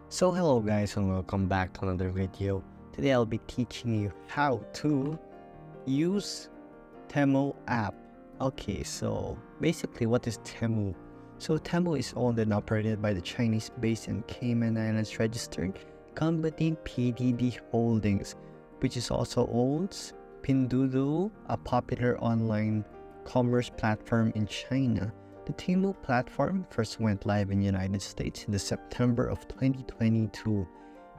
So hello guys and welcome back to another video. Today I'll be teaching you how to use Temu app. Okay, so basically what is Temu? So Temu is owned and operated by the Chinese-based and Cayman Islands registered company PDD Holdings, which is also owns Pinduoduo, a popular online commerce platform in China. The Temu platform first went live in the United States in the September of 2022,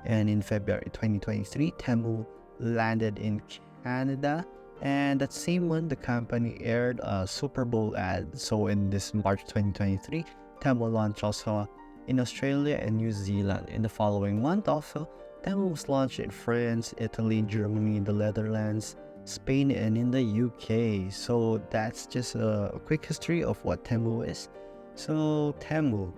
and in February 2023, Temu landed in Canada. And that same month, the company aired a Super Bowl ad. So in this March 2023, Temu launched also in Australia and New Zealand. In the following month also, Temu was launched in France, Italy, Germany, the Netherlands, Spain, and in the UK. So that's just a quick history of what Temu is. So Temu.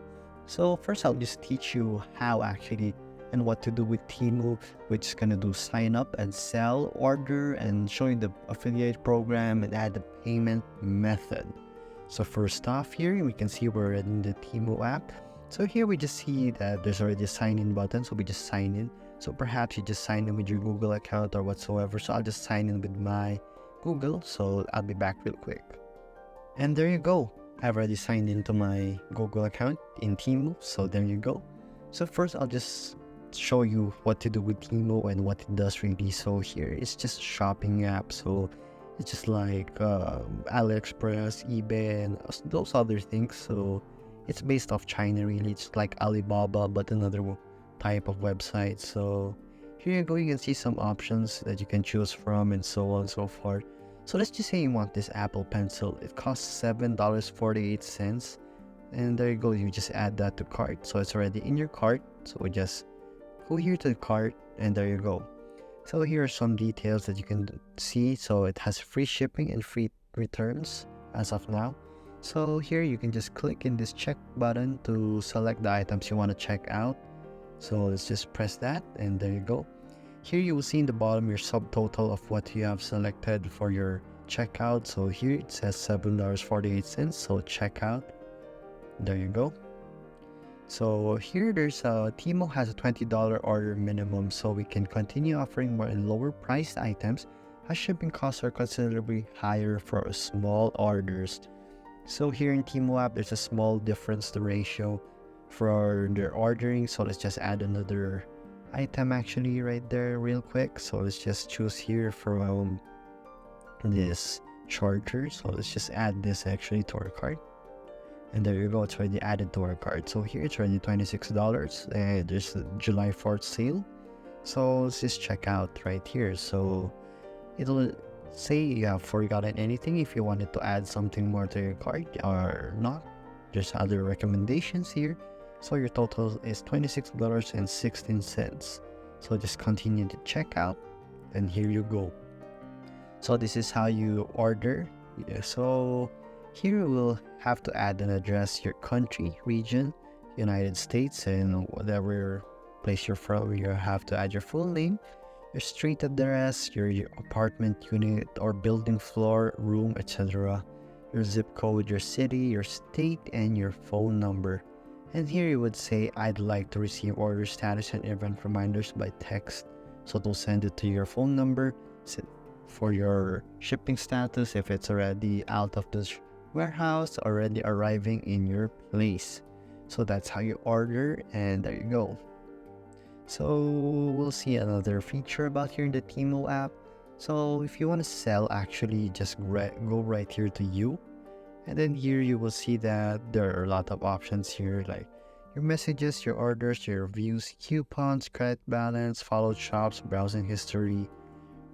So first I'll just teach you how actually and what to do with Temu, which is gonna do sign up and sell, order, and show you the affiliate program and add the payment method. So first off here, we can see we're in the Temu app. So here we just see that there's already a sign in button, so we just sign in. So perhaps you just sign in with your Google account or whatsoever. So I'll just sign in with my Google. So I'll be back real quick. And there you go. I've already signed into my Google account in Temu. So there you go. So first I'll just show you what to do with Temu and what it does really. So here it's just a shopping app. So it's just like AliExpress, eBay, and those other things. So it's based off China really. It's like Alibaba, but another type of website. So here you go, you can see some options that you can choose from and so on and so forth. So let's just say you want this Apple Pencil. It costs $7.48, and there you go, you just add that to cart. So it's already in your cart. So we just go here to the cart, and there you go. So here are some details that you can see. So it has free shipping and free returns as of now. So here you can just click in this check button to select the items you want to check out. So let's just press that, and there you go. Here you will see in the bottom your subtotal of what you have selected for your checkout. So here it says $7.48, so checkout. There you go. So here there's Temu has a $20 order minimum, so we can continue offering more and lower priced items as shipping costs are considerably higher for small orders. So here in Temu app, there's a small difference to ratio for their ordering. So let's just add another item actually right there real quick. So let's just choose here from this charger. So let's just add this actually to our cart. And there you go, it's already added to our cart. So here it's already $26, and there's a July 4th sale. So let's just check out right here. So it'll say you have forgotten anything if you wanted to add something more to your cart or not. There's other recommendations here. So your total is $26.16. So just continue to check out, and here you go. So this is how you order. Yeah, so here you will have to add an address, your country, region, United States, and whatever place you're from. You have to add your full name, your street address, your apartment unit or building floor, room, etc., your zip code, your city, your state, and your phone number. And here you would say, I'd like to receive order status and event reminders by text. So they'll send it to your phone number for your shipping status if it's already out of the warehouse, already arriving in your place. So that's how you order, and there you go. So we'll see another feature about here in the Temu app. So if you want to sell, actually just go right here to you. And then here you will see that there are a lot of options here, like your messages, your orders, your reviews, coupons, credit balance, followed shops, browsing history,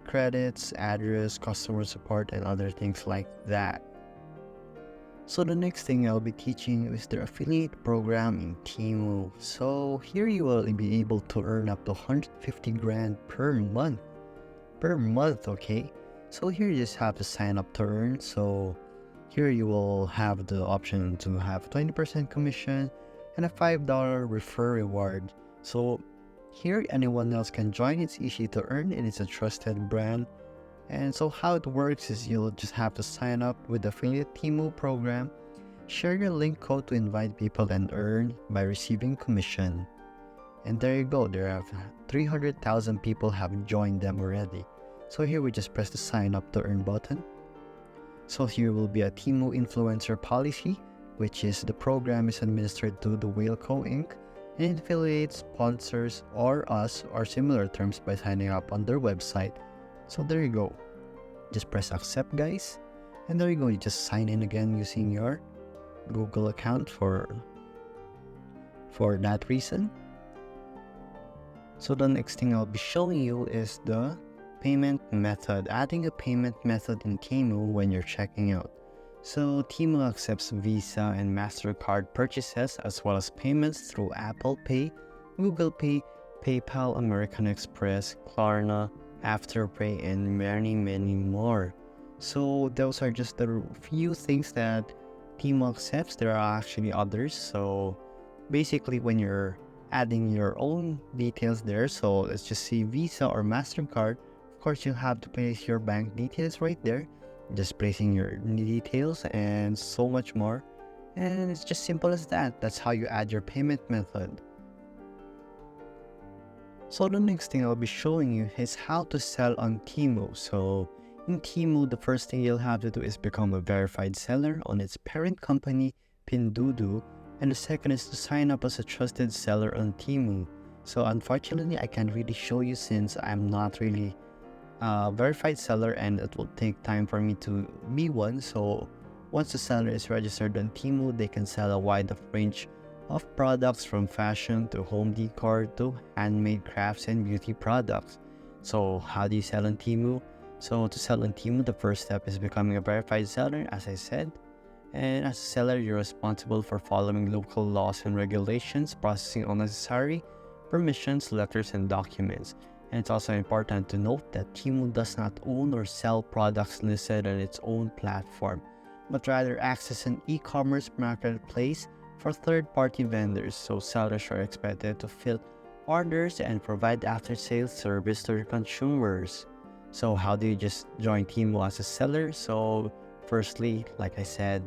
credits, address, customer support, and other things like that. So the next thing I'll be teaching you is their affiliate program in Temu. So here you will be able to earn up to 150 grand per month. Okay? So here you just have to sign up to earn. So here you will have the option to have 20% commission and a $5 refer reward. So here anyone else can join. It's easy to earn, and it's a trusted brand. And so how it works is you'll just have to sign up with the affiliate Temu program, share your link code to invite people, and earn by receiving commission. And there you go, there have 300,000 people have joined them already. So here we just press the sign up to earn button. So here will be a Temu influencer policy, which is the program is administered to the Whale Co. Inc. and affiliates, sponsors, or us or similar terms by signing up on their website. So there you go. Just press accept, guys. And there you go, you just sign in again using your Google account for that reason. So the next thing I'll be showing you is the payment method. Adding a payment method in Temu when you're checking out. So Temu accepts Visa and MasterCard purchases as well as payments through Apple Pay, Google Pay, PayPal, American Express, Klarna, Afterpay, and many more. So those are just the few things that Temu accepts. There are actually others. So basically when you're adding your own details there, so let's just see Visa or MasterCard, of course you'll have to place your bank details right there. Just placing your details and so much more, and it's just simple as that. That's how you add your payment method. So the next thing I'll be showing you is how to sell on Temu. So in Temu, the first thing you'll have to do is become a verified seller on its parent company Pinduoduo, and the second is to sign up as a trusted seller on Temu. So unfortunately I can't really show you since I'm not really verified seller and it will take time for me to be one. So once the seller is registered on Temu, they can sell a wide range of products from fashion to home decor to handmade crafts and beauty products. So how do you sell on Temu? So to sell on Temu, the first step is becoming a verified seller, as I said. And as a seller, you're responsible for following local laws and regulations, processing all necessary permissions, letters, and documents. And it's also important to note that Temu does not own or sell products listed on its own platform, but rather acts as an e-commerce marketplace for third-party vendors. So sellers are expected to fill orders and provide after-sales service to their consumers. So how do you just join Temu as a seller? So firstly, like I said,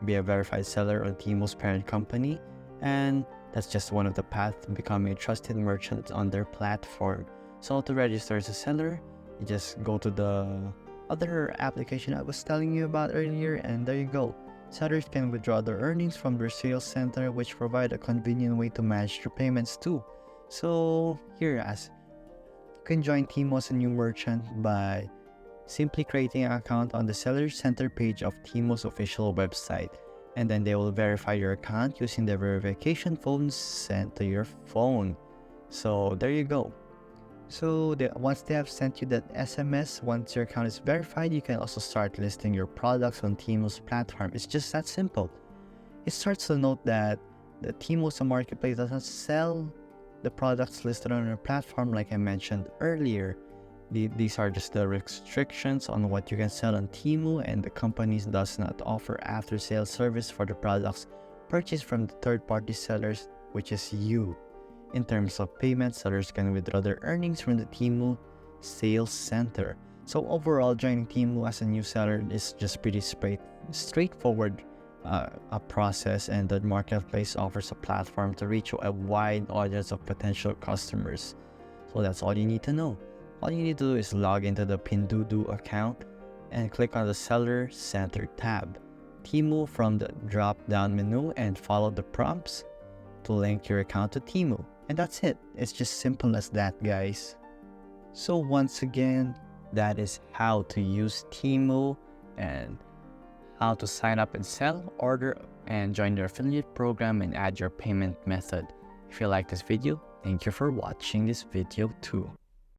be a verified seller on Temu's parent company, and that's just one of the paths to becoming a trusted merchant on their platform. So to register as a seller, you just go to the other application I was telling you about earlier, and there you go. Sellers can withdraw their earnings from their sales center, which provide a convenient way to manage their payments too. So here, as you can join Temu as a new merchant by simply creating an account on the Seller Center page of Temu's official website, and then they will verify your account using the verification forms sent to your phone. So there you go. So once they have sent you that SMS, once your account is verified, you can also start listing your products on Temu's platform. It's just that simple. It starts to note that the Temu's marketplace doesn't sell the products listed on our platform like I mentioned earlier. These are just the restrictions on what you can sell on Temu, and the company does not offer after-sales service for the products purchased from the third-party sellers, which is you. In terms of payment, sellers can withdraw their earnings from the Temu Sales Center. So overall, joining Temu as a new seller is just pretty straightforward a process, and the marketplace offers a platform to reach a wide audience of potential customers. So that's all you need to know. All you need to do is log into the Pinduoduo account and click on the Seller Center tab. Temu from the drop-down menu and follow the prompts to link your account to Temu. And that's it. It's just simple as that, guys. So once again, that is how to use Temu and how to sign up and sell, order, and join their affiliate program and add your payment method. If you like this video, thank you for watching this video too.